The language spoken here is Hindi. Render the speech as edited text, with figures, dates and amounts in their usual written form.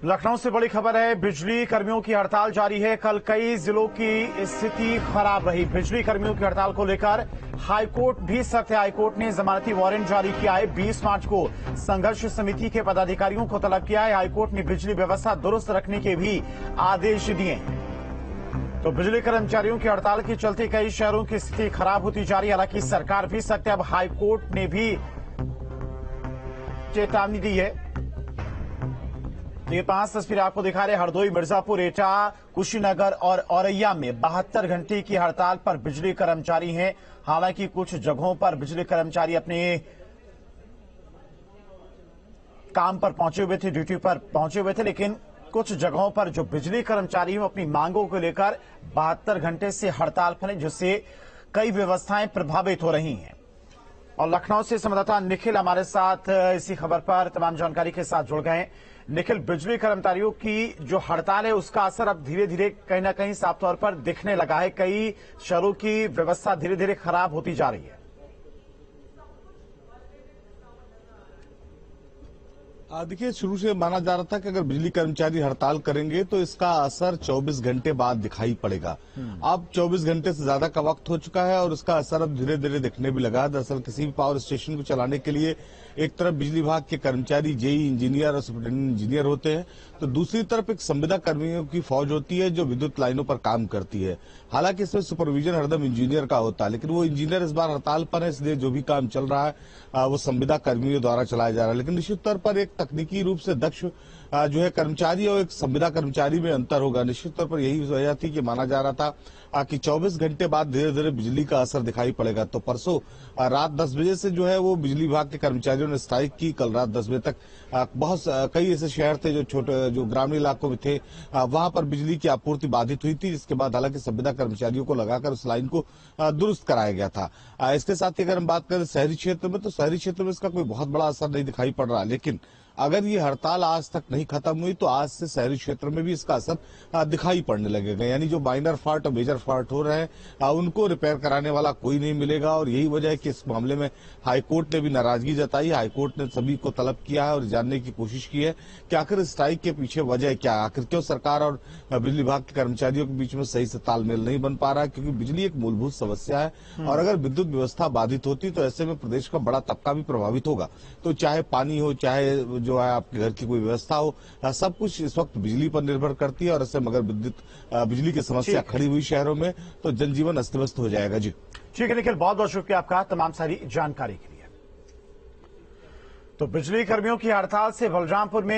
लखनऊ से बड़ी खबर है। बिजली कर्मियों की हड़ताल जारी है। कल कई जिलों की स्थिति खराब रही। बिजली कर्मियों की हड़ताल को लेकर हाईकोर्ट भी सख्त है। हाईकोर्ट ने जमानती वारंट जारी किया है। 20 मार्च को संघर्ष समिति के पदाधिकारियों को तलब किया है। हाईकोर्ट ने बिजली व्यवस्था दुरुस्त रखने के भी आदेश दिए हैं। तो बिजली कर्मचारियों की हड़ताल के चलते कई शहरों की स्थिति खराब होती जा रही है। हालांकि सरकार भी सख्त है। अब हाईकोर्ट ने भी चेतावनी दी है। ये 5 तस्वीरें आपको दिखा रहे। हरदोई, मिर्जापुर, एटा, कुशीनगर और औरैया में 72 घंटे की हड़ताल पर बिजली कर्मचारी हैं। हालांकि कुछ जगहों पर बिजली कर्मचारी अपने काम पर पहुंचे हुए थे, ड्यूटी पर पहुंचे हुए थे, लेकिन कुछ जगहों पर जो बिजली कर्मचारी हैं अपनी मांगों को लेकर 72 घंटे से हड़ताल पर हैं, जिससे कई व्यवस्थाएं प्रभावित हो रही हैं। और लखनऊ से संवाददाता निखिल हमारे साथ इसी खबर पर तमाम जानकारी के साथ जुड़ गए हैं। निखिल, बिजली कर्मचारियों की जो हड़ताल है उसका असर अब धीरे धीरे कहीं ना कहीं साफ तौर पर दिखने लगा है। कई शहरों की व्यवस्था धीरे धीरे खराब होती जा रही है। देखिए, शुरू से माना जा रहा था कि अगर बिजली कर्मचारी हड़ताल करेंगे तो इसका असर 24 घंटे बाद दिखाई पड़ेगा। अब 24 घंटे से ज्यादा का वक्त हो चुका है और उसका असर अब धीरे धीरे दिखने भी लगा है। दरअसल किसी भी पावर स्टेशन को चलाने के लिए एक तरफ बिजली विभाग के कर्मचारी, जेई इंजीनियर और सुपरिटेंडेंट इंजीनियर होते हैं, तो दूसरी तरफ एक संविदा कर्मियों की फौज होती है जो विद्युत लाइनों पर काम करती है। हालांकि इसमें सुपरविजन हरदम इंजीनियर का होता है, लेकिन वो इंजीनियर इस बार हड़ताल पर है, इसलिए जो भी काम चल रहा है वो संविदा कर्मियों द्वारा चलाया जा रहा है। लेकिन निश्चित तौर पर एक तकनीकी रूप से दक्ष जो है कर्मचारी और एक संविदा कर्मचारी में अंतर होगा। निश्चित तौर पर यही वजह थी कि माना जा रहा था कि 24 घंटे बाद धीरे धीरे बिजली का असर दिखाई पड़ेगा। तो परसों रात 10 बजे से जो है वो बिजली विभाग के कर्मचारियों ने स्ट्राइक की। कल रात 10 बजे तक बहुत कई ऐसे शहर थे जो छोटे, जो ग्रामीण इलाकों में थे, वहां पर बिजली की आपूर्ति बाधित हुई थी, जिसके बाद हालांकि संविदा कर्मचारियों को लगाकर उस लाइन को दुरुस्त कराया गया था। इसके साथ ही अगर हम बात करें शहरी क्षेत्र में, तो शहरी क्षेत्र में इसका कोई बहुत बड़ा असर नहीं दिखाई पड़ रहा। लेकिन अगर ये हड़ताल आज तक नहीं खत्म हुई तो आज से शहरी क्षेत्र में भी इसका असर दिखाई पड़ने लगेगा। यानी जो माइनर फॉल्ट और मेजर फॉल्ट हो रहे हैं उनको रिपेयर कराने वाला कोई नहीं मिलेगा। और यही वजह है कि इस मामले में हाईकोर्ट ने भी नाराजगी जताई। हाईकोर्ट ने सभी को तलब किया है और जानने की कोशिश की है कि आखिर स्ट्राइक के पीछे वजह क्या है, आखिर क्यों सरकार और बिजली विभाग के कर्मचारियों के बीच में सही से तालमेल नहीं बन पा रहा है। क्योंकि बिजली एक मूलभूत समस्या है और अगर विद्युत व्यवस्था बाधित होती तो ऐसे में प्रदेश का बड़ा तबका भी प्रभावित होगा। तो चाहे पानी हो, चाहे जो है आपके घर की कोई व्यवस्था हो, सब कुछ इस वक्त बिजली पर निर्भर करती है। और ऐसे मगर बिजली की समस्या खड़ी हुई शहरों में तो जनजीवन अस्त व्यस्त हो जाएगा। जी ठीक है निखिल, बहुत बहुत शुक्रिया आपका तमाम सारी जानकारी के लिए। तो बिजली कर्मियों की हड़ताल से बलरामपुर में